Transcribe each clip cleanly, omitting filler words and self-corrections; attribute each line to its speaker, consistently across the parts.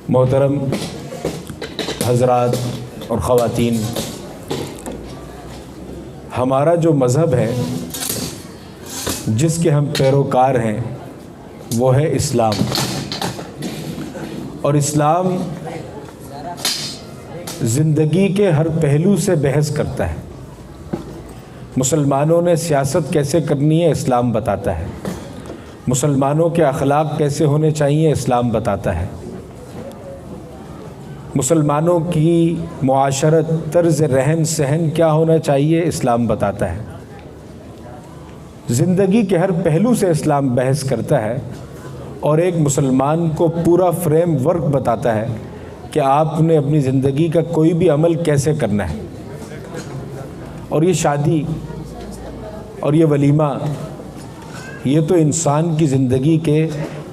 Speaker 1: محترم حضرات اور خواتین، ہمارا جو مذہب ہے جس کے ہم پیروکار ہیں وہ ہے اسلام، اور اسلام زندگی کے ہر پہلو سے بحث کرتا ہے۔ مسلمانوں نے سیاست کیسے کرنی ہے اسلام بتاتا ہے، مسلمانوں کے اخلاق کیسے ہونے چاہیے اسلام بتاتا ہے، مسلمانوں کی معاشرت طرز رہن سہن کیا ہونا چاہیے اسلام بتاتا ہے۔ زندگی کے ہر پہلو سے اسلام بحث کرتا ہے اور ایک مسلمان کو پورا فریم ورک بتاتا ہے کہ آپ نے اپنی زندگی کا کوئی بھی عمل کیسے کرنا ہے۔ اور یہ شادی اور یہ ولیمہ یہ تو انسان کی زندگی کے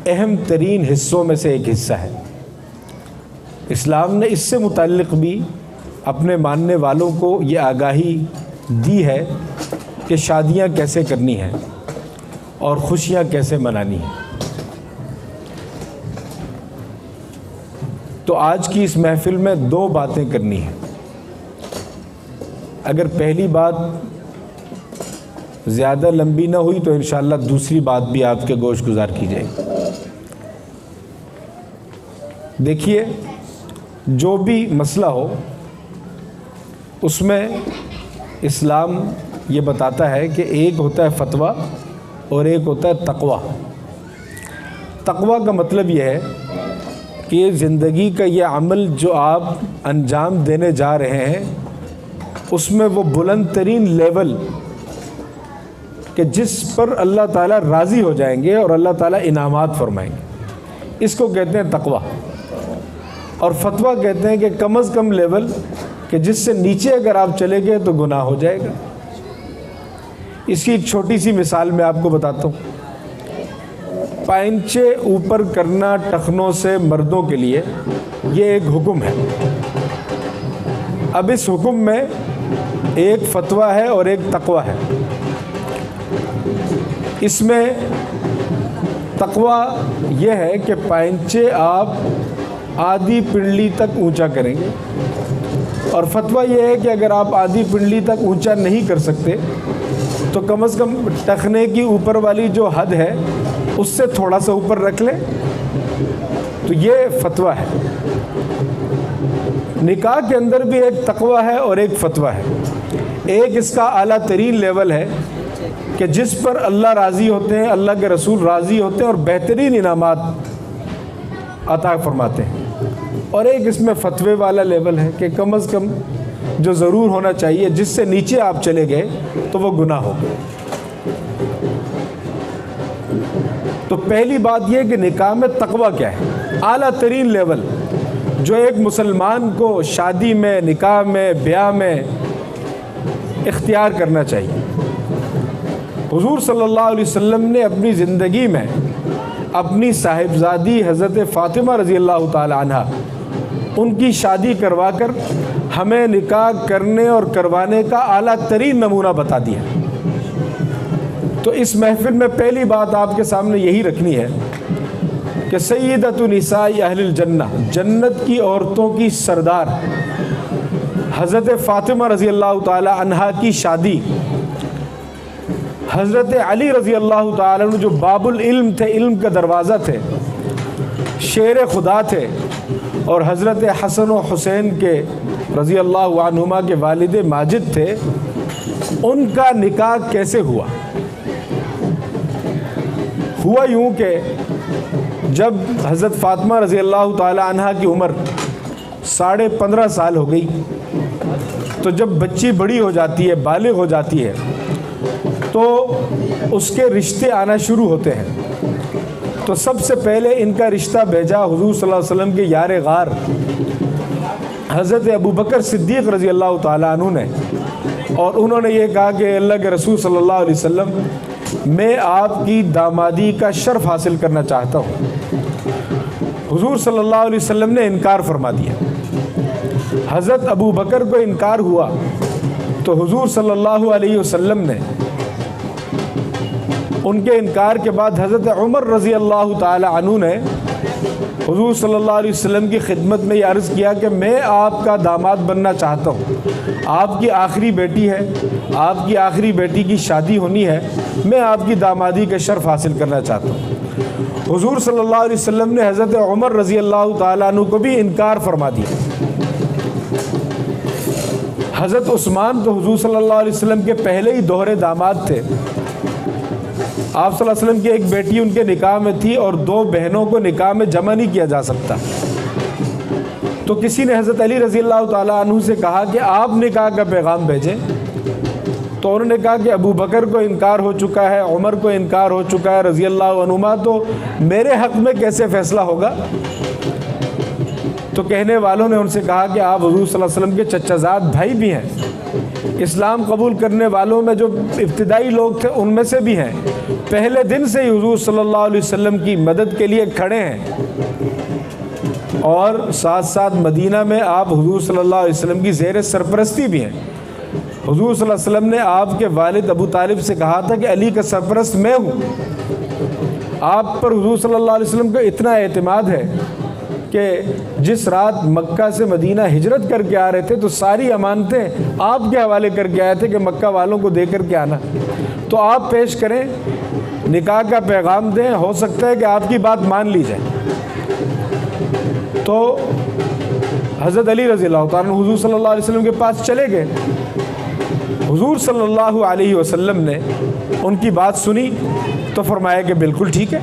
Speaker 1: اہم ترین حصوں میں سے ایک حصہ ہے۔ اسلام نے اس سے متعلق بھی اپنے ماننے والوں کو یہ آگاہی دی ہے کہ شادیاں کیسے کرنی ہیں اور خوشیاں کیسے منانی ہیں۔ تو آج کی اس محفل میں دو باتیں کرنی ہیں۔ اگر پہلی بات زیادہ لمبی نہ ہوئی تو انشاءاللہ دوسری بات بھی آپ کے گوش گزار کی جائے گی۔ دیکھیے، جو بھی مسئلہ ہو اس میں اسلام یہ بتاتا ہے کہ ایک ہوتا ہے فتویٰ اور ایک ہوتا ہے تقویٰ۔ تقویٰ کا مطلب یہ ہے کہ زندگی کا یہ عمل جو آپ انجام دینے جا رہے ہیں اس میں وہ بلند ترین لیول کہ جس پر اللہ تعالیٰ راضی ہو جائیں گے اور اللہ تعالیٰ انعامات فرمائیں گے، اس کو کہتے ہیں تقویٰ۔ اور فتویٰ کہتے ہیں کہ کم از کم لیول کہ جس سے نیچے اگر آپ چلے گئے تو گناہ ہو جائے گا۔ اس کی ایک چھوٹی سی مثال میں آپ کو بتاتا ہوں۔ پائنچے اوپر کرنا ٹخنوں سے مردوں کے لیے یہ ایک حکم ہے۔ اب اس حکم میں ایک فتویٰ ہے اور ایک تقویٰ ہے۔ اس میں تقویٰ یہ ہے کہ پائنچے آپ آدھی پنڈلی تک اونچا کریں گے، اور فتویٰ یہ ہے کہ اگر آپ آدھی پنڈلی تک اونچا نہیں کر سکتے تو کم از کم ٹخنے کی اوپر والی جو حد ہے اس سے تھوڑا سا اوپر رکھ لیں۔ تو یہ فتویٰ ہے۔ نکاح کے اندر بھی ایک تقویٰ ہے اور ایک فتویٰ ہے۔ ایک اس کا اعلیٰ ترین لیول ہے کہ جس پر اللہ راضی ہوتے ہیں، اللہ کے رسول راضی ہوتے ہیں اور بہترین انعامات عطا فرماتے ہیں، اور ایک اس میں فتوے والا لیول ہے کہ کم از کم جو ضرور ہونا چاہیے جس سے نیچے آپ چلے گئے تو وہ گناہ ہو۔ تو پہلی بات یہ کہ نکاح میں تقویٰ کیا ہے، اعلیٰ ترین لیول جو ایک مسلمان کو شادی میں، نکاح میں، بیاہ میں اختیار کرنا چاہیے۔ حضور صلی اللہ علیہ وسلم نے اپنی زندگی میں اپنی صاحبزادی حضرت فاطمہ رضی اللہ تعالی عنہ ان کی شادی کروا کر ہمیں نکاح کرنے اور کروانے کا اعلیٰ ترین نمونہ بتا دیا۔ تو اس محفل میں پہلی بات آپ کے سامنے یہی رکھنی ہے کہ سیدۃ نساء اہل الجنہ، جنت کی عورتوں کی سردار حضرت فاطمہ رضی اللہ تعالی عنہ کی شادی حضرت علی رضی اللہ تعالیٰ عنہ جو باب العلم تھے، علم کا دروازہ تھے، شیر خدا تھے، اور حضرت حسن و حسین کے رضی اللہ عنہما کے والد ماجد تھے، ان کا نکاح کیسے ہوا؟ ہوا یوں کہ جب حضرت فاطمہ رضی اللہ تعالی عنہ کی عمر 15.5 سال ہو گئی تو جب بچی بڑی ہو جاتی ہے، بالغ ہو جاتی ہے، تو اس کے رشتے آنا شروع ہوتے ہیں۔ تو سب سے پہلے ان کا رشتہ بھیجا حضور صلی اللہ علیہ وسلم کے یار غار حضرت ابو بکر صدیق رضی اللہ تعالیٰ عنہ نے، اور انہوں نے یہ کہا کہ اللہ کے رسول صلی اللہ علیہ وسلم، میں آپ کی دامادی کا شرف حاصل کرنا چاہتا ہوں۔ حضور صلی اللہ علیہ وسلم نے انکار فرما دیا۔ حضرت ابو بکر کو انکار ہوا تو حضور صلی اللہ علیہ وسلم نے ان کے انکار کے بعد حضرت عمر رضی اللہ تعالی عنہ نے حضور صلی اللہ علیہ وسلم کی خدمت میں یہ عرض کیا کہ میں آپ کا داماد بننا چاہتا ہوں، آپ کی آخری بیٹی ہے، آپ کی آخری بیٹی کی شادی ہونی ہے، میں آپ کی دامادی کا شرف حاصل کرنا چاہتا ہوں۔ حضور صلی اللہ علیہ وسلم نے حضرت عمر رضی اللہ تعالیٰ عنہ کو بھی انکار فرما دیا۔ حضرت عثمان تو حضور صلی اللہ علیہ وسلم کے پہلے ہی دوہرے داماد تھے، آپ صلی اللہ علیہ وسلم کی ایک بیٹی ان کے نکاح میں تھی اور 2 بہنوں کو نکاح میں جمع نہیں کیا جا سکتا، تو کسی نے حضرت علی رضی اللہ تعالیٰ عنہ سے کہا کہ آپ نکاح کا پیغام بھیجیں، تو انہوں نے کہا کہ ابو بکر کو انکار ہو چکا ہے، عمر کو انکار ہو چکا ہے رضی اللہ عنہما، تو میرے حق میں کیسے فیصلہ ہوگا؟ تو کہنے والوں نے ان سے کہا کہ آپ حضور صلی اللہ علیہ وسلم کے چچا زاد بھائی بھی ہیں، اسلام قبول کرنے والوں میں جو ابتدائی لوگ تھے ان میں سے بھی ہیں، پہلے دن سے ہی حضور صلی اللہ علیہ وسلم کی مدد کے لیے کھڑے ہیں، اور ساتھ ساتھ مدینہ میں آپ حضور صلی اللہ علیہ وسلم کی زیر سرپرستی بھی ہیں۔ حضور صلی اللہ علیہ وسلم نے آپ کے والد ابو طالب سے کہا تھا کہ علی کا سرپرست میں ہوں۔ آپ پر حضور صلی اللہ علیہ وسلم کا اتنا اعتماد ہے کہ جس رات مکہ سے مدینہ ہجرت کر کے آ رہے تھے تو ساری امانتیں آپ کے حوالے کر کے آئے تھے کہ مکہ والوں کو دے کر کے آنا، تو آپ پیش کریں، نکاح کا پیغام دیں، ہو سکتا ہے کہ آپ کی بات مان لی جائے۔ تو حضرت علی رضی اللہ تعالیٰ عنہ حضور صلی اللہ علیہ وسلم کے پاس چلے گئے، حضور صلی اللہ علیہ وسلم نے ان کی بات سنی تو فرمایا کہ بالکل ٹھیک ہے،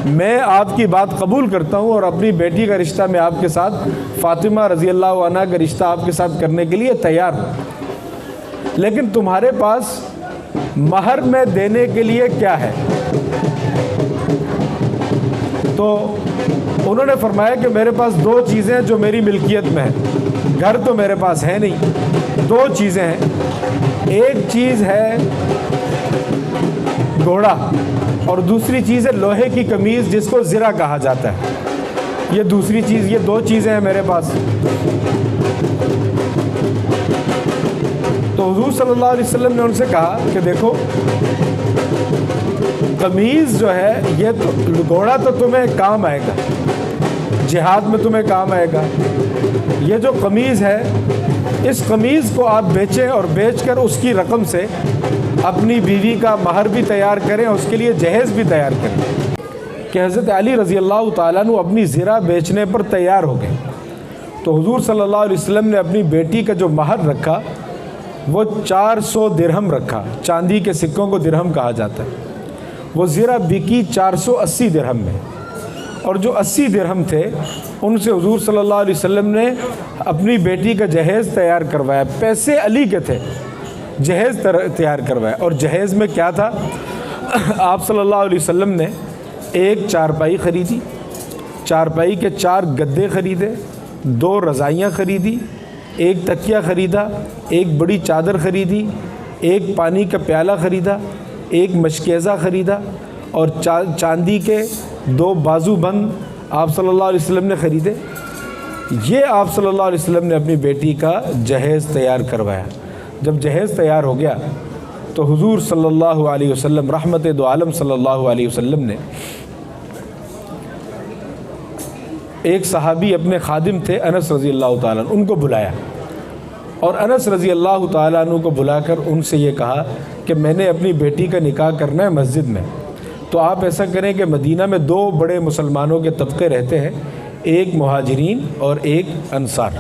Speaker 1: میں آپ کی بات قبول کرتا ہوں اور اپنی بیٹی کا رشتہ میں آپ کے ساتھ، فاطمہ رضی اللہ عنہا کا رشتہ آپ کے ساتھ کرنے کے لیے تیار ہوں، لیکن تمہارے پاس مہر میں دینے کے لیے کیا ہے؟ تو انہوں نے فرمایا کہ میرے پاس 2 چیزیں جو میری ملکیت میں ہیں، گھر تو میرے پاس ہے نہیں، 2 چیزیں ہیں، ایک چیز ہے گھوڑا اور دوسری چیز ہے لوہے کی قمیض جس کو زرہ کہا جاتا ہے، یہ دوسری چیز، یہ 2 چیزیں ہیں میرے پاس۔ تو حضور صلی اللہ علیہ وسلم نے ان سے کہا کہ دیکھو، قمیض جو ہے یہ تو، گھوڑا تو تمہیں کام آئے گا، جہاد میں تمہیں کام آئے گا، یہ جو قمیض ہے اس قمیض کو آپ بیچیں اور بیچ کر اس کی رقم سے اپنی بیوی کا مہر بھی تیار کریں، اس کے لیے جہیز بھی تیار کریں۔ کہ حضرت علی رضی اللہ تعالیٰ عنہ اپنی زرہ بیچنے پر تیار ہو گئے، تو حضور صلی اللہ علیہ وسلم نے اپنی بیٹی کا جو مہر رکھا وہ 400 درہم رکھا، چاندی کے سکوں کو درہم کہا جاتا ہے، وہ زرہ بکی 480 درہم میں، اور جو 80 درہم تھے ان سے حضور صلی اللہ علیہ وسلم نے اپنی بیٹی کا جہیز تیار کروایا، پیسے علی کے تھے، جہیز تیار کروایا، اور جہیز میں کیا تھا؟ آپ صلی اللہ علیہ وسلم نے ایک چارپائی خریدی، چارپائی کے 4 گدے خریدے، 2 رضائیاں خریدی، ایک تکیہ خریدا، ایک بڑی چادر خریدی، ایک پانی کا پیالہ خریدا، ایک مشکیزہ خریدا، اور چاندی کے 2 بازو بند آپ صلی اللہ علیہ وسلم نے خریدے۔ یہ آپ صلی اللہ علیہ وسلم نے اپنی بیٹی کا جہیز تیار کروایا۔ جب جہیز تیار ہو گیا تو حضور صلی اللہ علیہ وسلم، رحمت دو عالم صلی اللہ علیہ وسلم نے، ایک صحابی اپنے خادم تھے انس رضی اللہ تعالیٰ عنہ، ان کو بلایا، اور انس رضی اللہ تعالیٰ عنہ کو بلا کر ان سے یہ کہا کہ میں نے اپنی بیٹی کا نکاح کرنا ہے مسجد میں، تو آپ ایسا کریں کہ مدینہ میں 2 بڑے مسلمانوں کے طبقے رہتے ہیں، ایک مہاجرین اور ایک انصار،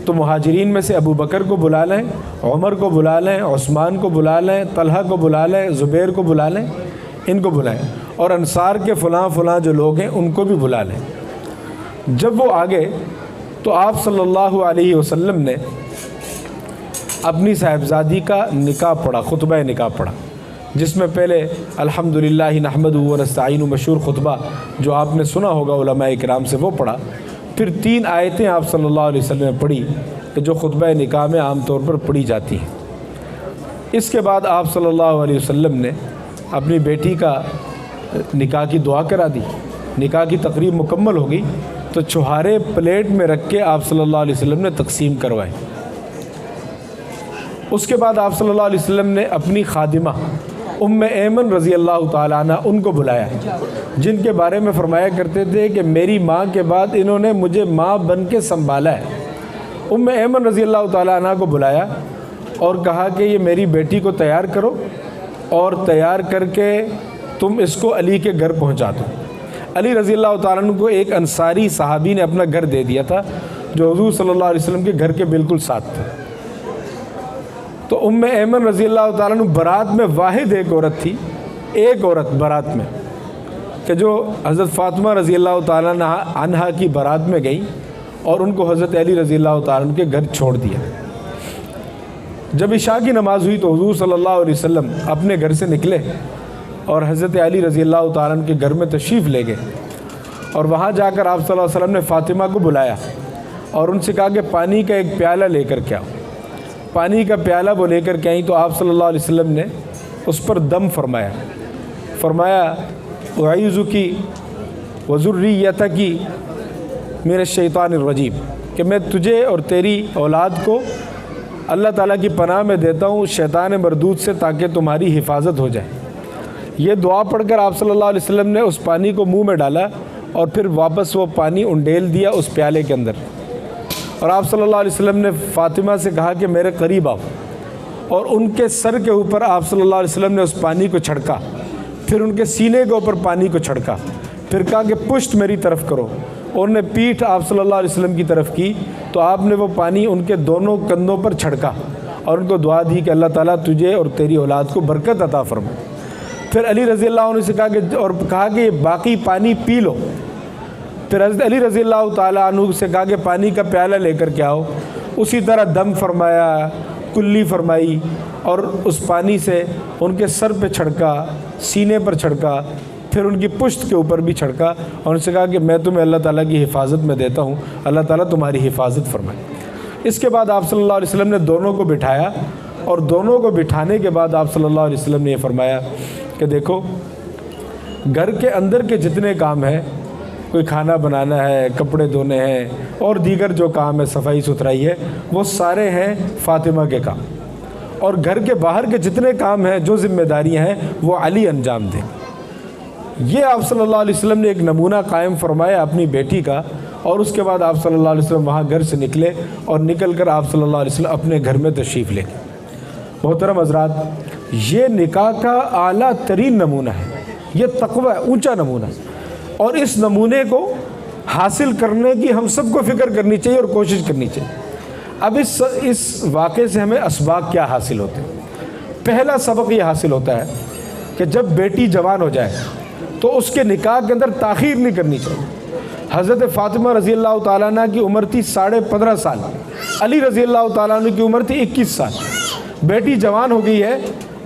Speaker 1: تو مہاجرین میں سے ابو بکر کو بلا لیں، عمر کو بلا لیں، عثمان کو بلا لیں، طلحہ کو بلا لیں، زبیر کو بلا لیں، ان کو بلائیں، اور انصار کے فلاں فلاں جو لوگ ہیں ان کو بھی بلا لیں۔ جب وہ آگے تو آپ صلی اللہ علیہ وسلم نے اپنی صاحبزادی کا نکاح پڑھا، خطبہ نکاح پڑھا، جس میں پہلے الحمدللہ نحمدہ و نستعین مشہور خطبہ جو آپ نے سنا ہوگا علماء کرام سے وہ پڑھا، پھر 3 آیتیں آپ صلی اللہ علیہ وسلم نے پڑھی کہ جو خطبہ نکاح میں عام طور پر پڑھی جاتی ہیں۔ اس کے بعد آپ صلی اللہ علیہ وسلم نے اپنی بیٹی کا نکاح کی دعا کرا دی، نکاح کی تقریب مکمل ہو گئی تو چھہارے پلیٹ میں رکھ کے آپ صلی اللہ علیہ وسلم نے تقسیم کروائے۔ اس کے بعد آپ صلی اللہ علیہ وسلم نے اپنی خادمہ ام ایمن رضی اللہ تعالیٰ عنہ ان کو بلایا، جن کے بارے میں فرمایا کرتے تھے کہ میری ماں کے بعد انہوں نے مجھے ماں بن کے سنبھالا ہے۔ ام ایمن رضی اللہ تعالیٰ عنہ کو بلایا اور کہا کہ یہ میری بیٹی کو تیار کرو اور تیار کر کے تم اس کو علی کے گھر پہنچا دو۔ علی رضی اللہ تعالیٰ عنہ کو ایک انصاری صحابی نے اپنا گھر دے دیا تھا جو حضور صلی اللہ علیہ وسلم کے گھر کے بالکل ساتھ تھا۔ تو ام ایمن رضی اللہ تعالیٰ عنہ برات میں واحد ایک عورت تھی، ایک عورت برات میں، کہ جو حضرت فاطمہ رضی اللہ تعالیٰ عنہ کی برات میں گئی اور ان کو حضرت علی رضی اللہ تعالیٰ عنہ کے گھر چھوڑ دیا۔ جب عشاء کی نماز ہوئی تو حضور صلی اللہ علیہ وسلم اپنے گھر سے نکلے اور حضرت علی رضی اللہ تعالیٰ عنہ کے گھر میں تشریف لے گئے، اور وہاں جا کر آپ صلی اللہ علیہ وسلم نے فاطمہ کو بلایا اور ان سے کہا کہ پانی کا ایک پیالہ لے کر کے آؤ۔ پانی کا پیالہ وہ لے کر کے آئیں تو آپ صلی اللہ علیہ وسلم نے اس پر دم فرمایا اعیذکی وذریتکی من الشیطان الرجیم، کہ میں تجھے اور تیری اولاد کو اللہ تعالیٰ کی پناہ میں دیتا ہوں شیطان مردود سے، تاکہ تمہاری حفاظت ہو جائے۔ یہ دعا پڑھ کر آپ صلی اللہ علیہ وسلم نے اس پانی کو منہ میں ڈالا اور پھر واپس وہ پانی انڈیل دیا اس پیالے کے اندر، اور آپ صلی اللہ علیہ وسلم نے فاطمہ سے کہا کہ میرے قریب آؤ، اور ان کے سر کے اوپر آپ صلی اللہ علیہ وسلم نے اس پانی کو چھڑکا، پھر ان کے سینے کے اوپر پانی کو چھڑکا، پھر کہا کہ پشت میری طرف کرو، اور انہوں نے پیٹھ آپ صلی اللہ علیہ وسلم کی طرف کی تو آپ نے وہ پانی ان کے دونوں کندھوں پر چھڑکا اور ان کو دعا دی کہ اللہ تعالیٰ تجھے اور تیری اولاد کو برکت عطا فرمائے۔ پھر علی رضی اللہ عنہ سے کہا کہ یہ باقی پانی پی لو۔ پھر حضرت علی رضی اللہ تعالیٰ عنہ سے کہا کہ پانی کا پیالہ لے کر کے آؤ۔ اسی طرح دم فرمایا، کلی فرمائی، اور اس پانی سے ان کے سر پہ چھڑکا، سینے پر چھڑکا، پھر ان کی پشت کے اوپر بھی چھڑکا، اور ان سے کہا کہ میں تمہیں اللہ تعالیٰ کی حفاظت میں دیتا ہوں، اللہ تعالیٰ تمہاری حفاظت فرمائے۔ اس کے بعد آپ صلی اللہ علیہ وسلم نے دونوں کو بٹھایا، اور دونوں کو بٹھانے کے بعد آپ صلی اللہ علیہ وسلم نے یہ فرمایا کہ دیکھو، گھر کے اندر کے جتنے کام ہیں، کوئی کھانا بنانا ہے، کپڑے دھونے ہیں، اور دیگر جو کام ہے، صفائی ستھرائی ہے، وہ سارے ہیں فاطمہ کے کام، اور گھر کے باہر کے جتنے کام ہیں، جو ذمہ داریاں ہیں، وہ علی انجام دیں۔ یہ آپ صلی اللہ علیہ وسلم نے ایک نمونہ قائم فرمایا اپنی بیٹی کا، اور اس کے بعد آپ صلی اللہ علیہ وسلم وہاں گھر سے نکلے اور نکل کر آپ صلی اللہ علیہ وسلم اپنے گھر میں تشریف لے گئے۔ محترم حضرات، یہ نکاح کا اعلیٰ ترین نمونہ ہے، یہ تقوی اونچا نمونہ ہے، اور اس نمونے کو حاصل کرنے کی ہم سب کو فکر کرنی چاہیے اور کوشش کرنی چاہیے۔ اب اس واقعے سے ہمیں اسباق کیا حاصل ہوتے ہیں؟ پہلا سبق یہ حاصل ہوتا ہے کہ جب بیٹی جوان ہو جائے تو اس کے نکاح کے اندر تاخیر نہیں کرنی چاہیے۔ حضرت فاطمہ رضی اللہ تعالیٰ عنہ کی عمر تھی 15.5 سال، علی رضی اللہ تعالیٰ عنہ کی عمر تھی 21 سال۔ بیٹی جوان ہو گئی ہے،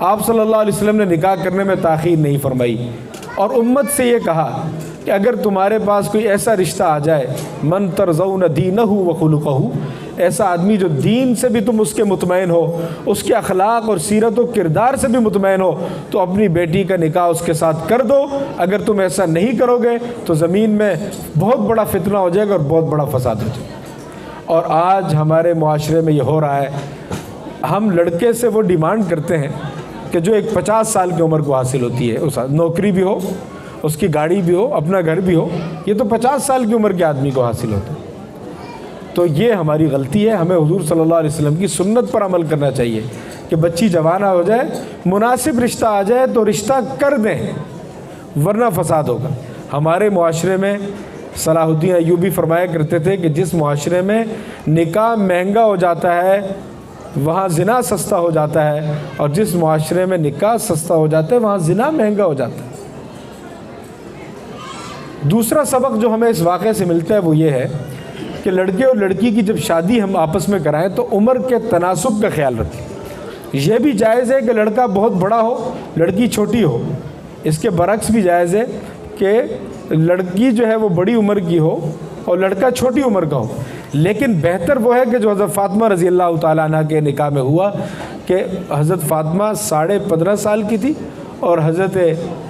Speaker 1: آپ صلی اللہ علیہ وسلم نے نکاح کرنے میں تاخیر نہیں فرمائی، اور امت سے یہ کہا کہ اگر تمہارے پاس کوئی ایسا رشتہ آ جائے، من ترضون دینہ وخلقہ، ایسا آدمی جو دین سے بھی تم اس کے مطمئن ہو، اس کے اخلاق اور سیرت و کردار سے بھی مطمئن ہو، تو اپنی بیٹی کا نکاح اس کے ساتھ کر دو۔ اگر تم ایسا نہیں کرو گے تو زمین میں بہت بڑا فتنہ ہو جائے گا اور بہت بڑا فساد ہو جائے گا۔ اور آج ہمارے معاشرے میں یہ ہو رہا ہے، ہم لڑکے سے وہ ڈیمانڈ کرتے ہیں کہ جو ایک 50 سال کی عمر کو حاصل ہوتی ہے، اس نوکری بھی ہو، اس کی گاڑی بھی ہو، اپنا گھر بھی ہو، یہ تو 50 سال کی عمر کے آدمی کو حاصل ہوتا ہے۔ تو یہ ہماری غلطی ہے، ہمیں حضور صلی اللہ علیہ وسلم کی سنت پر عمل کرنا چاہیے کہ بچی جوانہ ہو جائے، مناسب رشتہ آ جائے تو رشتہ کر دیں، ورنہ فساد ہوگا۔ ہمارے معاشرے میں صلاح الدین ایوبی فرمایا کرتے تھے کہ جس معاشرے میں نکاح مہنگا ہو جاتا ہے وہاں زنا سستا ہو جاتا ہے، اور جس معاشرے میں نکاح سستا ہو جاتا ہے وہاں زنا مہنگا ہو جاتا ہے۔ دوسرا سبق جو ہمیں اس واقعے سے ملتا ہے وہ یہ ہے کہ لڑکے اور لڑکی کی جب شادی ہم آپس میں کرائیں تو عمر کے تناسب کا خیال رکھیں۔ یہ بھی جائز ہے کہ لڑکا بہت بڑا ہو، لڑکی چھوٹی ہو، اس کے برعکس بھی جائز ہے کہ لڑکی جو ہے وہ بڑی عمر کی ہو اور لڑکا چھوٹی عمر کا ہو، لیکن بہتر وہ ہے کہ جو حضرت فاطمہ رضی اللہ تعالیٰ عنہ کے نکاح میں ہوا کہ حضرت فاطمہ 15.5 سال کی تھی اور حضرت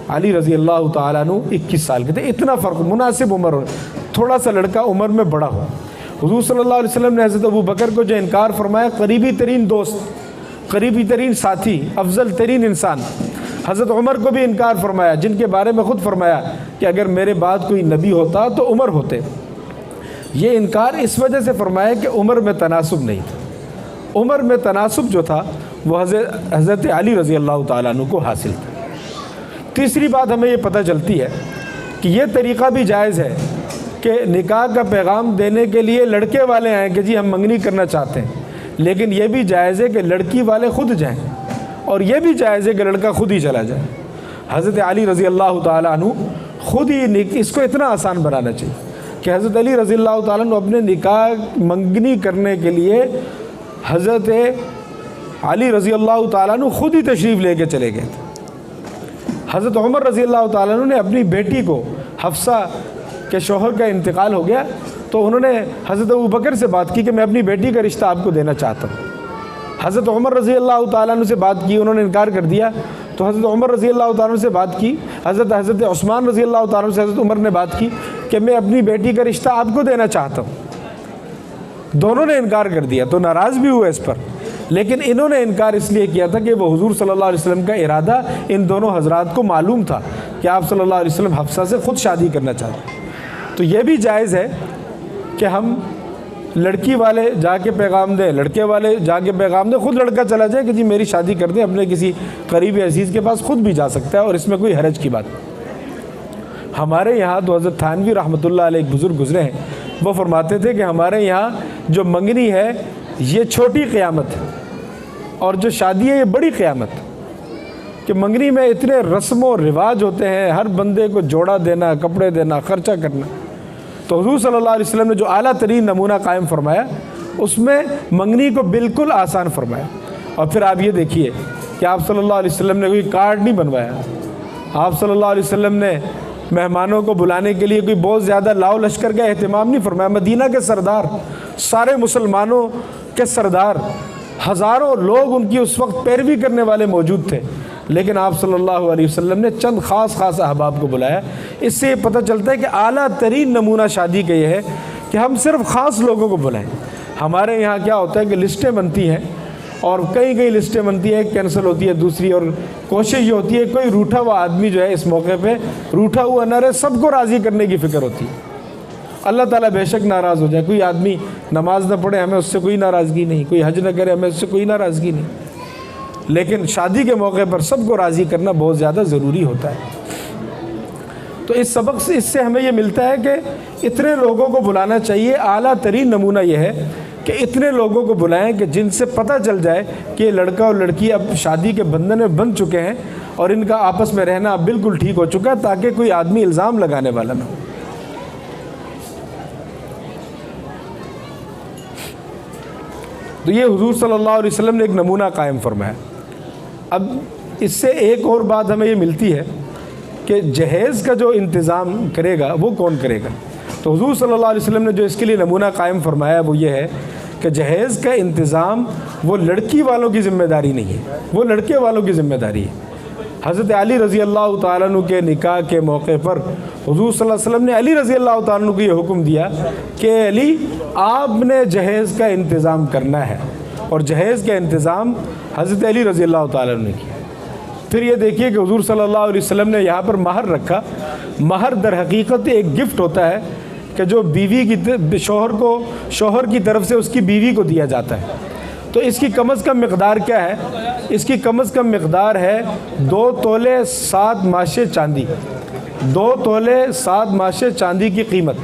Speaker 1: علی رضی اللہ تعالیٰ عنہ 21 سال کے تھے۔ اتنا فرق، مناسب عمر ہو، تھوڑا سا لڑکا عمر میں بڑا ہو۔ حضور صلی اللہ علیہ وسلم نے حضرت ابو بکر کو جو انکار فرمایا، قریبی ترین دوست، قریبی ترین ساتھی، افضل ترین انسان، حضرت عمر کو بھی انکار فرمایا، جن کے بارے میں خود فرمایا کہ اگر میرے بعد کوئی نبی ہوتا تو عمر ہوتے۔ یہ انکار اس وجہ سے فرمایا کہ عمر میں تناسب نہیں تھا، عمر میں تناسب جو تھا وہ حضرت علی رضی اللہ تعالیٰ عنہ کو حاصل تھا۔ تیسری بات ہمیں یہ پتہ چلتی ہے کہ یہ طریقہ بھی جائز ہے کہ نکاح کا پیغام دینے کے لیے لڑکے والے آئیں کہ جی ہم منگنی کرنا چاہتے ہیں، لیکن یہ بھی جائز ہے کہ لڑکی والے خود جائیں، اور یہ بھی جائز ہے کہ لڑکا خود ہی چلا جائے۔ حضرت علی رضی اللہ تعالیٰ عنہ خود ہی اس کو اتنا آسان بنانا چاہیے کہ حضرت علی رضی اللہ تعالیٰ عنہ اپنے نکاح منگنی کرنے کے لیے حضرت علی رضی اللہ تعالیٰ عنہ خود ہی تشریف لے کے چلے گئے تھے۔ حضرت عمر رضی اللہ تعالیٰ عنہ نے اپنی بیٹی کو، حفصہ کے شوہر کا انتقال ہو گیا تو انہوں نے حضرت ابوبکر سے بات کی کہ میں اپنی بیٹی کا رشتہ آپ کو دینا چاہتا ہوں۔ حضرت عمر رضی اللہ تعالیٰ عنہ سے بات کی، انہوں نے انکار کر دیا، تو حضرت عمر رضی اللہ تعالیٰ عنہ سے بات کی، حضرت عثمان رضی اللہ تعالیٰ عنہ سے حضرت عمر نے بات کی کہ میں اپنی بیٹی کا رشتہ آپ کو دینا چاہتا ہوں۔ دونوں نے انکار کر دیا، تو ناراض بھی ہوئے اس پر، لیکن انہوں نے انکار اس لیے کیا تھا کہ وہ حضور صلی اللہ علیہ وسلم کا ارادہ ان دونوں حضرات کو معلوم تھا کہ آپ صلی اللہ علیہ وسلم حفصہ سے خود شادی کرنا چاہتے ہیں۔ تو یہ بھی جائز ہے کہ ہم لڑکی والے جا کے پیغام دیں، لڑکے والے جا کے پیغام دیں، خود لڑکا چلا جائے کہ جی میری شادی کر دیں، اپنے کسی قریبی عزیز کے پاس خود بھی جا سکتا ہے، اور اس میں کوئی حرج کی بات نہیں۔ ہمارے یہاں تو حضرت تھانوی رحمۃ اللہ علیہ ایک بزرگ گزرے ہیں، وہ فرماتے تھے کہ ہمارے یہاں جو منگنی ہے یہ چھوٹی قیامت ہے، اور جو شادی ہے یہ بڑی قیامت ہے، کہ منگنی میں اتنے رسم و رواج ہوتے ہیں، ہر بندے کو جوڑا دینا، کپڑے دینا، خرچہ کرنا۔ تو حضور صلی اللہ علیہ وسلم نے جو اعلیٰ ترین نمونہ قائم فرمایا اس میں منگنی کو بالکل آسان فرمایا۔ اور پھر آپ یہ دیکھیے کہ آپ صلی اللہ علیہ وسلم نے کوئی کارڈ نہیں بنوایا، آپ صلی اللہ علیہ وسلم نے مہمانوں کو بلانے کے لیے کوئی بہت زیادہ لاؤ لشکر کا اہتمام نہیں فرمایا۔ مدینہ کے سردار، سارے مسلمانوں کے سردار، ہزاروں لوگ ان کی اس وقت پیروی کرنے والے موجود تھے، لیکن آپ صلی اللہ علیہ وسلم نے چند خاص احباب کو بلایا۔ اس سے یہ پتہ چلتا ہے کہ اعلیٰ ترین نمونہ شادی کا یہ ہے کہ ہم صرف خاص لوگوں کو بلائیں۔ ہمارے یہاں کیا ہوتا ہے کہ لسٹیں بنتی ہیں، اور کئی لسٹیں بنتی ہیں، کینسل ہوتی ہے دوسری، اور کوشش یہ ہوتی ہے کوئی روٹھا ہوا آدمی جو ہے اس موقع پہ روٹھا ہوا نہ رہے، سب کو راضی کرنے کی فکر ہوتی ہے۔ اللہ تعالیٰ بے شک ناراض ہو جائے، کوئی آدمی نماز نہ پڑھے ہمیں اس سے کوئی ناراضگی نہیں، کوئی حج نہ کرے ہمیں اس سے کوئی ناراضگی نہیں، لیکن شادی کے موقع پر سب کو راضی کرنا بہت زیادہ ضروری ہوتا ہے۔ تو اس سبق سے اس سے ہمیں یہ ملتا ہے کہ اتنے لوگوں کو بلانا چاہیے۔ اعلیٰ ترین نمونہ یہ ہے کہ اتنے لوگوں کو بلائیں کہ جن سے پتہ چل جائے کہ یہ لڑکا اور لڑکی اب شادی کے بندھن میں بندھ چکے ہیں، اور ان کا آپس میں رہنا اب بالکل ٹھیک ہو چکا ہے، تاکہ کوئی آدمی الزام لگانے والا نہ ہو۔ تو یہ حضور صلی اللہ علیہ وسلم نے ایک نمونہ قائم فرمایا۔ اب اس سے ایک اور بات ہمیں یہ ملتی ہے کہ جہیز کا جو انتظام کرے گا وہ کون کرے گا؟ تو حضور صلی اللہ علیہ وسلم نے جو اس کے لیے نمونہ قائم فرمایا وہ یہ ہے کہ جہیز کا انتظام وہ لڑکی والوں کی ذمہ داری نہیں ہے، وہ لڑکے والوں کی ذمہ داری ہے۔ حضرت علی رضی اللہ تعالیٰ عنہ کے نکاح کے موقع پر حضور صلی اللہ علیہ وسلم نے علی رضی اللہ تعالیٰ عنہ کو یہ حکم دیا کہ علی آپ نے جہیز کا انتظام کرنا ہے، اور جہیز کا انتظام حضرت علی رضی اللہ تعالیٰ عنہ نے کیا۔ پھر یہ دیکھیے کہ حضور صلی اللہ علیہ وسلم نے یہاں پر مہر رکھا۔ مہر در حقیقت ایک گفٹ ہوتا ہے کہ جو بیوی کی شوہر کی طرف سے اس کی بیوی کو دیا جاتا ہے۔ تو اس کی کم از کم مقدار کیا ہے؟ اس کی کم از کم مقدار ہے 2 تولے 7 ماشے چاندی، 2 تولے 7 ماشے چاندی کی قیمت۔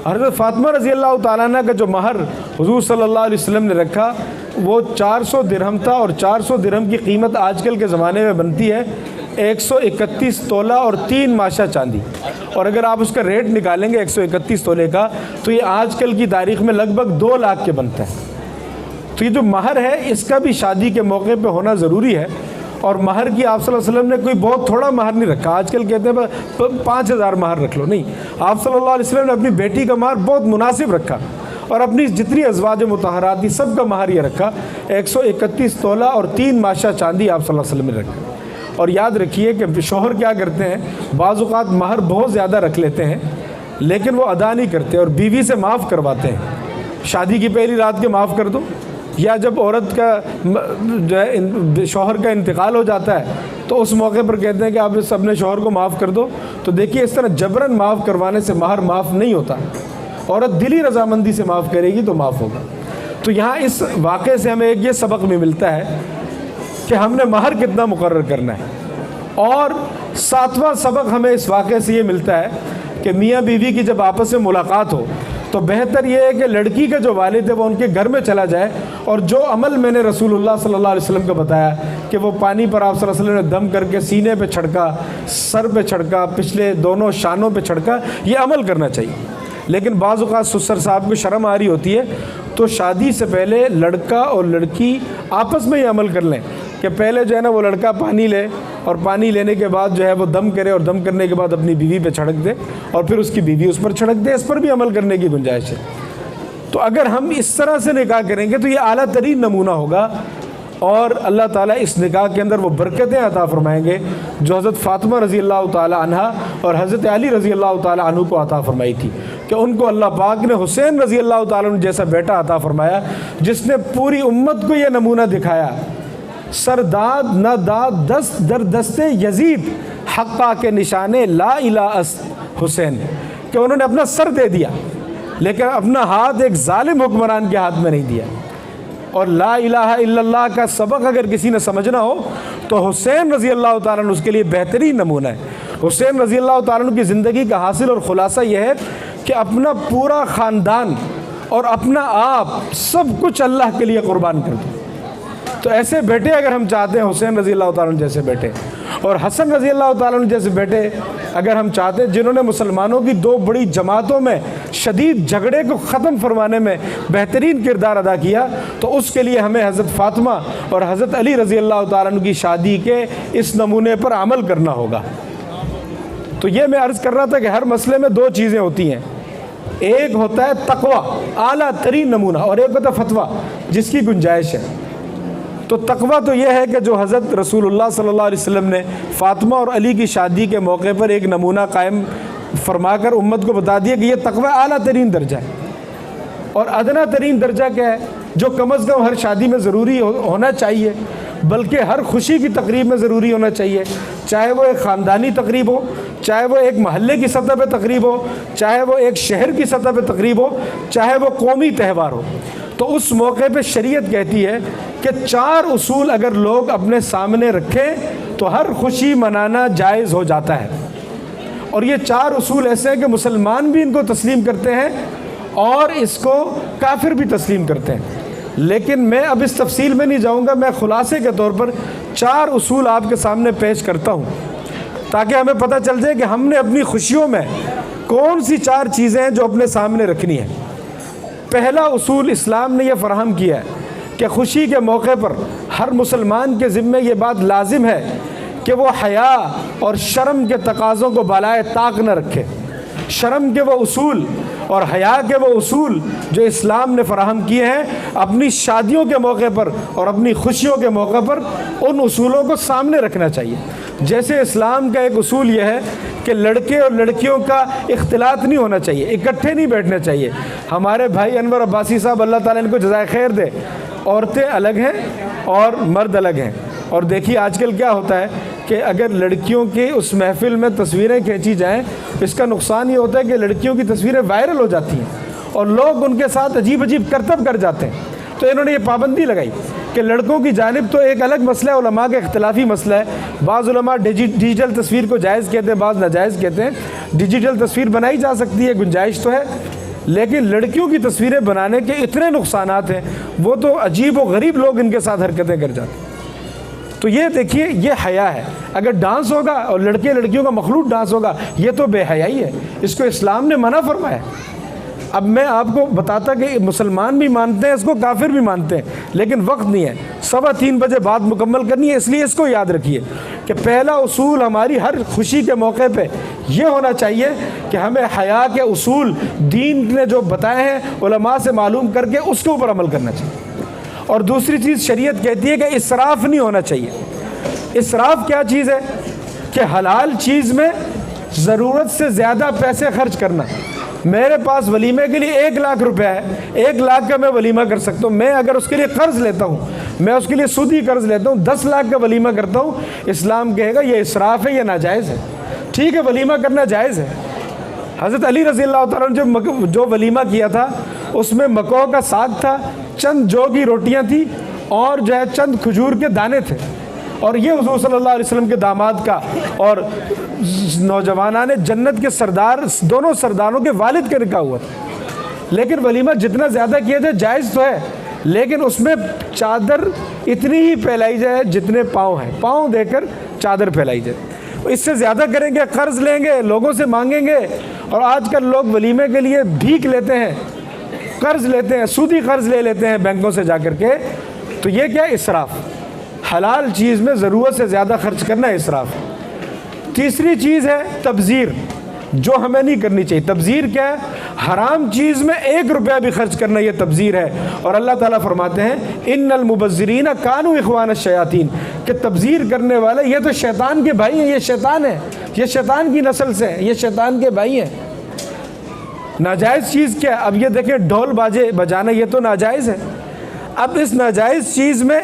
Speaker 1: حضرت فاطمہ رضی اللہ تعالیٰ عنہ کا جو مہر حضور صلی اللہ علیہ وسلم نے رکھا وہ 400 درہم تھا، اور 400 درہم کی قیمت آج کل کے زمانے میں بنتی ہے 131 تولہ اور 3 ماشا چاندی۔ اور اگر آپ اس کا ریٹ نکالیں گے 131 تولے کا تو یہ آج کل کی تاریخ میں لگ بھگ 2 لاکھ کے بنتا ہے۔ تو یہ جو مہر ہے اس کا بھی شادی کے موقع پہ ہونا ضروری ہے، اور مہر کی آپ صلی اللہ علیہ وسلم نے کوئی بہت تھوڑا مہر نہیں رکھا۔ آج کل کہتے ہیں 5000 مہر رکھ لو، نہیں، آپ صلی اللہ علیہ وسلم نے اپنی بیٹی کا مہر بہت مناسب رکھا، اور اپنی جتنی ازواج مطہرات تھی سب کا مہر یہ رکھا 131 تولہ اور 3 ماشا چاندی آپ صلی اللہ علیہ وسلم نے رکھا۔ اور یاد رکھیے کہ شوہر کیا کرتے ہیں، بعض اوقات مہر بہت زیادہ رکھ لیتے ہیں لیکن وہ ادا نہیں کرتے اور بیوی سے معاف کرواتے ہیں۔ شادی کی پہلی رات کے معاف کر دو، یا جب عورت کا جو ہے شوہر کا انتقال ہو جاتا ہے تو اس موقع پر کہتے ہیں کہ آپ اس اپنے شوہر کو معاف کر دو. تو دیکھیے اس طرح جبراً معاف کروانے سے مہر معاف نہیں ہوتا. عورت دلی رضامندی سے معاف کرے گی تو معاف ہوگا. تو یہاں اس واقعے سے ہمیں ایک یہ سبق بھی ملتا ہے کہ ہم نے مہر کتنا مقرر کرنا ہے. اور 7واں سبق ہمیں اس واقعے سے یہ ملتا ہے کہ میاں بیوی کی جب آپس میں ملاقات ہو تو بہتر یہ ہے کہ لڑکی کا جو والد ہے وہ ان کے گھر میں چلا جائے, اور جو عمل میں نے رسول اللہ صلی اللہ علیہ وسلم کو بتایا کہ وہ پانی پر آپ صلی اللہ علیہ وسلم نے دم کر کے سینے پہ چھڑکا, سر پہ چھڑکا, پچھلے دونوں شانوں پہ چھڑکا, یہ عمل کرنا چاہیے. لیکن بعض اوقات سسر صاحب کو شرم آ رہی ہوتی ہے تو شادی سے پہلے لڑکا اور لڑکی آپس میں یہ عمل کر لیں کہ پہلے جو ہے نا وہ لڑکا پانی لے, اور پانی لینے کے بعد جو ہے وہ دم کرے, اور دم کرنے کے بعد اپنی بیوی پہ چھڑک دے, اور پھر اس کی بیوی اس پر چھڑک دے. اس پر بھی عمل کرنے کی گنجائش ہے. تو اگر ہم اس طرح سے نکاح کریں گے تو یہ اعلیٰ ترین نمونہ ہوگا, اور اللہ تعالیٰ اس نکاح کے اندر وہ برکتیں عطا فرمائیں گے جو حضرت فاطمہ رضی اللہ تعالیٰ عنہا اور حضرت علی رضی اللہ تعالیٰ عنہ کو عطا فرمائی تھی, کہ ان کو اللہ پاک نے حسین رضی اللہ تعالیٰ عنہ جیسا بیٹا عطا فرمایا جس نے پوری امت کو یہ نمونہ دکھایا, سر داد نہ داد دست در دست یزید حقا کے نشانے لا الہ حسین, کہ انہوں نے اپنا سر دے دیا لیکن اپنا ہاتھ ایک ظالم حکمران کے ہاتھ میں نہیں دیا. اور لا الہ الا اللہ کا سبق اگر کسی نے سمجھنا ہو تو حسین رضی اللہ تعالیٰ عنہ اس کے لیے بہترین نمونہ ہے. حسین رضی اللہ تعالیٰ عنہ کی زندگی کا حاصل اور خلاصہ یہ ہے کہ اپنا پورا خاندان اور اپنا آپ سب کچھ اللہ کے لیے قربان کر دو. تو ایسے بیٹے اگر ہم چاہتے ہیں حسین رضی اللہ تعالیٰ عنہ جیسے بیٹے, اور حسن رضی اللہ تعالیٰ عنہ جیسے بیٹے اگر ہم چاہتے ہیں جنہوں نے مسلمانوں کی 2 بڑی جماعتوں میں شدید جھگڑے کو ختم فرمانے میں بہترین کردار ادا کیا, تو اس کے لیے ہمیں حضرت فاطمہ اور حضرت علی رضی اللہ تعالیٰ عنہ کی شادی کے اس نمونے پر عمل کرنا ہوگا. تو یہ میں عرض کر رہا تھا کہ ہر مسئلے میں 2 چیزیں ہوتی ہیں, ایک ہوتا ہے تقویٰ اعلیٰ ترین نمونہ, اور ایک ہوتا ہے فتویٰ جس کی گنجائش ہے. تو تقویٰ تو یہ ہے کہ جو حضرت رسول اللہ صلی اللہ علیہ وسلم نے فاطمہ اور علی کی شادی کے موقع پر ایک نمونہ قائم فرما کر امت کو بتا دیا کہ یہ تقویٰ اعلیٰ ترین درجہ ہے. اور ادنا ترین درجہ کیا ہے جو کم از کم ہر شادی میں ضروری ہونا چاہیے, بلکہ ہر خوشی کی تقریب میں ضروری ہونا چاہیے, چاہے وہ ایک خاندانی تقریب ہو, چاہے وہ ایک محلے کی سطح پہ تقریب ہو, چاہے وہ ایک شہر کی سطح پہ تقریب ہو, چاہے وہ قومی تہوار ہو. تو اس موقع پہ شریعت کہتی ہے کہ 4 اصول اگر لوگ اپنے سامنے رکھیں تو ہر خوشی منانا جائز ہو جاتا ہے. اور یہ 4 اصول ایسے ہیں کہ مسلمان بھی ان کو تسلیم کرتے ہیں اور اس کو کافر بھی تسلیم کرتے ہیں. لیکن میں اب اس تفصیل میں نہیں جاؤں گا, میں خلاصے کے طور پر 4 اصول آپ کے سامنے پیش کرتا ہوں تاکہ ہمیں پتہ چل جائے کہ ہم نے اپنی خوشیوں میں کون سی 4 چیزیں ہیں جو اپنے سامنے رکھنی ہیں. پہلا اصول اسلام نے یہ فراہم کیا ہے کہ خوشی کے موقع پر ہر مسلمان کے ذمہ یہ بات لازم ہے کہ وہ حیا اور شرم کے تقاضوں کو بالائے طاق نہ رکھے. شرم کے وہ اصول اور حیا کے وہ اصول جو اسلام نے فراہم کیے ہیں, اپنی شادیوں کے موقع پر اور اپنی خوشیوں کے موقع پر ان اصولوں کو سامنے رکھنا چاہیے. جیسے اسلام کا ایک اصول یہ ہے کہ لڑکے اور لڑکیوں کا اختلاط نہیں ہونا چاہیے, اکٹھے نہیں بیٹھنا چاہیے. ہمارے بھائی انور عباسی صاحب اللہ تعالیٰ ان کو جزائے خیر دے, عورتیں الگ ہیں اور مرد الگ ہیں. اور دیکھیے آج کل کیا ہوتا ہے کہ اگر لڑکیوں کی اس محفل میں تصویریں کھینچی جائیں, اس کا نقصان یہ ہوتا ہے کہ لڑکیوں کی تصویریں وائرل ہو جاتی ہیں اور لوگ ان کے ساتھ عجیب عجیب کرتب کر جاتے ہیں. تو انہوں نے یہ پابندی لگائی کہ لڑکوں کی جانب تو ایک الگ مسئلہ ہے, علماء کا اختلافی مسئلہ ہے. بعض علماء ڈیجیٹل تصویر کو جائز کہتے ہیں, بعض ناجائز کہتے ہیں. ڈیجیٹل تصویر بنائی جا سکتی ہے, گنجائش تو ہے, لیکن لڑکیوں کی تصویریں بنانے کے اتنے نقصانات ہیں, وہ تو عجیب و غریب لوگ ان کے ساتھ حرکتیں کر جاتے ہیں. تو یہ دیکھیے یہ حیا ہے. اگر ڈانس ہوگا اور لڑکے لڑکیوں کا مخلوط ڈانس ہوگا یہ تو بے حیائی ہے, اس کو اسلام نے منع فرمایا. اب میں آپ کو بتاتا کہ مسلمان بھی مانتے ہیں اس کو, کافر بھی مانتے ہیں, لیکن وقت نہیں ہے, 3:15 بجے بات مکمل کرنی ہے. اس لیے اس کو یاد رکھیے کہ پہلا اصول ہماری ہر خوشی کے موقع پہ یہ ہونا چاہیے کہ ہمیں حیا کے اصول دین نے جو بتائے ہیں علماء سے معلوم کر کے اس کے اوپر عمل کرنا چاہیے. اور دوسری چیز شریعت کہتی ہے کہ اسراف نہیں ہونا چاہیے. اسراف کیا چیز ہے کہ حلال چیز میں ضرورت سے زیادہ پیسے خرچ کرنا. میرے پاس ولیمے کے لیے 1 لاکھ روپے ہے، 1 لاکھ کا میں ولیمہ کر سکتا ہوں، میں اگر اس کے لیے قرض لیتا ہوں، میں اس کے لیے سودی قرض لیتا ہوں، 10 لاکھ کا ولیمہ کرتا ہوں، اسلام کہے گا یہ اسراف ہے، یہ ناجائز ہے۔ ٹھیک ہے، ولیمہ کرنا جائز ہے۔ حضرت علی رضی اللہ تعالیٰ نے جو ولیمہ کیا تھا اس میں مکو کا ساگ تھا، چند جو کی روٹیاں تھیں، اور جو ہے چند کھجور کے دانے تھے، اور یہ حضور صلی اللہ علیہ وسلم کے داماد کا اور نوجوانان جنت کے سردار، دونوں سرداروں کے والد کا نکاح ہوا تھا۔ لیکن ولیمہ جتنا زیادہ کیا جائے جائز تو ہے، لیکن اس میں چادر اتنی ہی پھیلائی جائے جتنے پاؤں ہیں، پاؤں دے کر چادر پھیلائی جائے۔ اس سے زیادہ کریں گے، قرض لیں گے، لوگوں سے مانگیں گے، اور آج کل لوگ ولیمے کے لیے بھیک لیتے ہیں، قرض لیتے ہیں، سودی قرض لے لیتے ہیں بینکوں سے جا کر کے، تو یہ کیا اسراف؟ حلال چیز میں ضرورت سے زیادہ خرچ کرنا اسراف۔ تیسری چیز ہے تبذیر، جو ہمیں نہیں کرنی چاہیے۔ تبذیر کیا ہے؟ حرام چیز میں 1 روپیہ بھی خرچ کرنا، یہ تبذیر ہے۔ اور اللہ تعالیٰ فرماتے ہیں ان المبذرین کانوا اخوان الشیاطین، کہ تبذیر کرنے والے یہ تو شیطان کے بھائی ہیں، یہ شیطان ہے، یہ شیطان کی نسل سے ہیں، یہ شیطان کے بھائی ہیں۔ ناجائز چیز کیا ہے؟ اب یہ دیکھیں ڈھول باجے بجانا، یہ تو ناجائز ہے۔ اب اس ناجائز چیز میں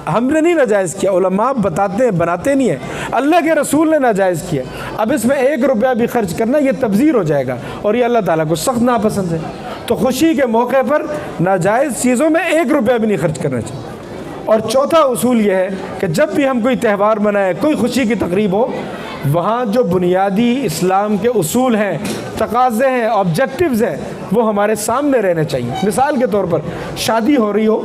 Speaker 1: ہم نے نہیں ناجائز کیا، علماء بتاتے ہیں، بناتے نہیں ہیں، اللہ کے رسول نے ناجائز کیا۔ اب اس میں 1 روپیہ بھی خرچ کرنا یہ تبذیر ہو جائے گا، اور یہ اللہ تعالیٰ کو سخت ناپسند ہے۔ تو خوشی کے موقع پر ناجائز چیزوں میں 1 روپیہ بھی نہیں خرچ کرنا چاہیے۔ اور چوتھا اصول یہ ہے کہ جب بھی ہم کوئی تہوار منائیں، کوئی خوشی کی تقریب ہو، وہاں جو بنیادی اسلام کے اصول ہیں، تقاضے ہیں، آبجیکٹیوز ہیں، وہ ہمارے سامنے رہنے چاہیے۔ مثال کے طور پر شادی ہو رہی ہو،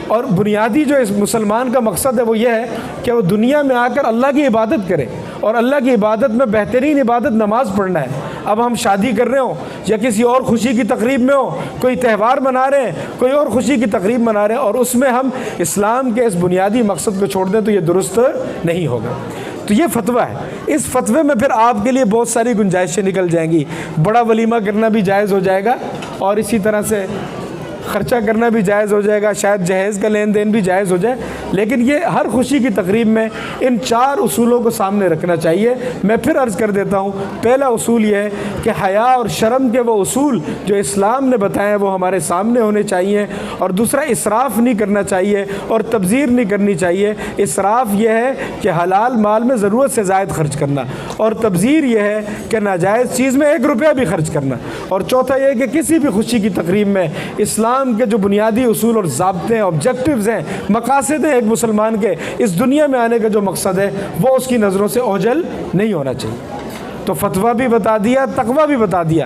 Speaker 1: اور بنیادی جو اس مسلمان کا مقصد ہے وہ یہ ہے کہ وہ دنیا میں آ کر اللہ کی عبادت کرے، اور اللہ کی عبادت میں بہترین عبادت نماز پڑھنا ہے۔ اب ہم شادی کر رہے ہوں یا کسی اور خوشی کی تقریب میں ہو، کوئی تہوار منا رہے ہیں، کوئی اور خوشی کی تقریب منا رہے ہیں، اور اس میں ہم اسلام کے اس بنیادی مقصد کو چھوڑ دیں تو یہ درست نہیں ہوگا۔ تو یہ فتویٰ ہے۔ اس فتوے میں پھر آپ کے لیے بہت ساری گنجائشیں نکل جائیں گی۔ بڑا ولیمہ کرنا بھی جائز ہو جائے گا، اور اسی طرح سے خرچہ کرنا بھی جائز ہو جائے گا، شاید جہیز کا لین دین بھی جائز ہو جائے، لیکن یہ ہر خوشی کی تقریب میں ان 4 اصولوں کو سامنے رکھنا چاہیے۔ میں پھر عرض کر دیتا ہوں، پہلا اصول یہ ہے کہ حیا اور شرم کے وہ اصول جو اسلام نے بتائے ہیں وہ ہمارے سامنے ہونے چاہیے، اور دوسرا اسراف نہیں کرنا چاہیے اور تبذیر نہیں کرنی چاہیے۔ اسراف یہ ہے کہ حلال مال میں ضرورت سے زائد خرچ کرنا، اور تبذیر یہ ہے کہ ناجائز چیز میں 1 روپیہ بھی خرچ کرنا۔ اور چوتھا یہ ہے کہ کسی بھی خوشی کی تقریب میں اسلام کے جو بنیادی اصول اور ضابطے ہیں، آبجیکٹیوز ہیں، مقاصد ہیں ایک مسلمان کے اس دنیا میں آنے کا جو مقصد ہے، وہ اس کی نظروں سے اوجھل نہیں ہونا چاہیے۔ تو فتویٰ بھی بتا دیا، تقویٰ بھی بتا دیا۔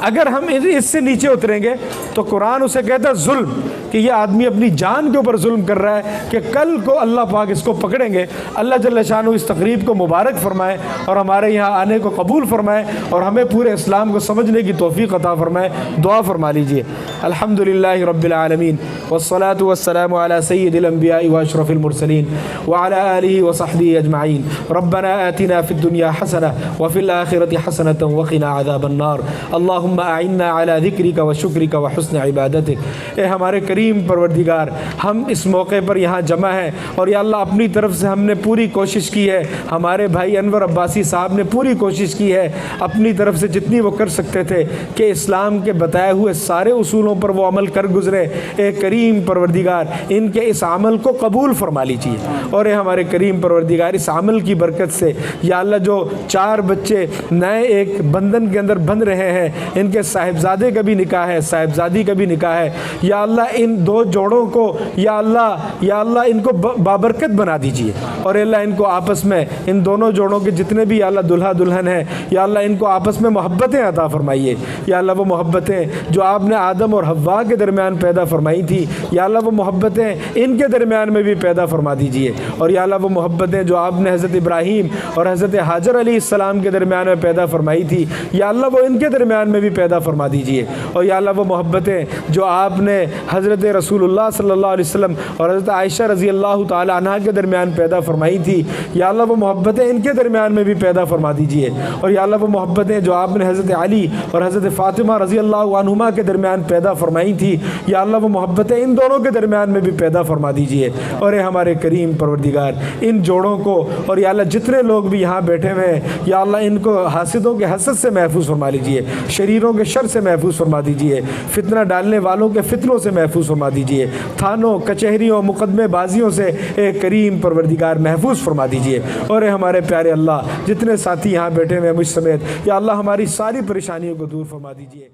Speaker 1: اگر ہم اس سے نیچے اتریں گے تو قرآن اسے کہتا ہے ظلم، کہ یہ آدمی اپنی جان کے اوپر ظلم کر رہا ہے، کہ کل کو اللہ پاک اس کو پکڑیں گے۔ اللہ جل شانہ اس تقریب کو مبارک فرمائے، اور ہمارے یہاں آنے کو قبول فرمائے، اور ہمیں پورے اسلام کو سمجھنے کی توفیق عطا فرمائے۔ دعا فرما لیجئے۔ الحمدللہ رب العالمین، والصلاة والسلام على سید الانبیاء واشرف المرسلین وعلى آلہ وصحبہ اجمعین۔ ربنا آتنا فی الدنیا حسنہ وفی الآخرۃ حسنۃ وقنا عذاب النار۔ اللہم اعنا علی ذکرک وشکرک وحسن عبادتک۔ اے ہمارے کریم پروردگار، ہم اس موقع پر یہاں جمع ہیں، اور یا اللہ اپنی طرف سے ہم نے پوری کوشش کی ہے، ہمارے بھائی انور عباسی صاحب نے پوری کوشش کی ہے اپنی طرف سے جتنی وہ کر سکتے تھے کہ اسلام کے بتائے ہوئے سارے اصولوں پر وہ عمل کر گزرے۔ اے کریم پروردگار، ان کے اس عمل کو قبول فرما لیجیے، اور اے ہمارے کریم پروردگار اس عمل کی برکت سے یا اللہ جو 4 بچے نئے ایک بندھن کے اندر بندھ رہے ہیں، ان کے صاحبزادے کا بھی نکاح ہے، صاحبزادی کا بھی نکاح ہے، یا اللہ ان 2 جوڑوں کو یا اللہ ان کو بابرکت بنا دیجیے، اور اللہ ان کو آپس میں ان دونوں جوڑوں کے جتنے بھی یا اللہ دلہا دلہن ہیں، یا اللہ ان کو آپس میں محبتیں عطا فرمائیے۔ یا اللہ وہ محبتیں جو آپ نے آدم اور حوا کے درمیان پیدا فرمائی تھی، یا اللہ وہ محبتیں ان کے درمیان میں بھی پیدا فرما دیجیے، اور یا اللہ وہ محبتیں جو آپ نے حضرت ابراہیم اور حضرت حاجر علیہ السلام کے درمیان میں پیدا فرمائی تھی، یا اللہ وہ ان کے درمیان میں بھی پیدا فرما دیجیے، اور یا اللہ وہ محبتیں جو آپ نے حضرت رسول اللہ صلی اللہ علیہ وسلم اور حضرت عائشہ رضی اللہ تعالی عنہ کے درمیان پیدا فرمائی تھی، یا اللہ وہ محبتیں ان کے درمیان میں بھی پیدا فرما دیجیے، اور یا اللہ وہ محبتیں جو آپ نے حضرت علی اور حضرت فاطمہ رضی اللہ عنہما کے درمیان پیدا فرمائی تھی، یا اللہ وہ محبتیں ہے ان دونوں کے درمیان میں بھی پیدا فرما دیجئے۔ اور اے ہمارے کریم پروردگار ان جوڑوں کو اور یا اللہ جتنے لوگ بھی یہاں بیٹھے ہوئے ہیں یا اللہ ان کو حاسدوں کے حسد سے محفوظ فرما لیجئے، شریروں کے شر سے محفوظ فرما دیجئے، فتنہ ڈالنے والوں کے فتنوں سے محفوظ فرما دیجئے، تھانوں کچہریوں مقدمے بازیوں سے اے کریم پروردگار محفوظ فرما دیجئے۔ اور اے ہمارے پیارے اللہ جتنے ساتھی یہاں بیٹھے ہوئے ہیں مجھ سمیت یا اللہ ہماری ساری پریشانیوں کو دور فرما دیجئے۔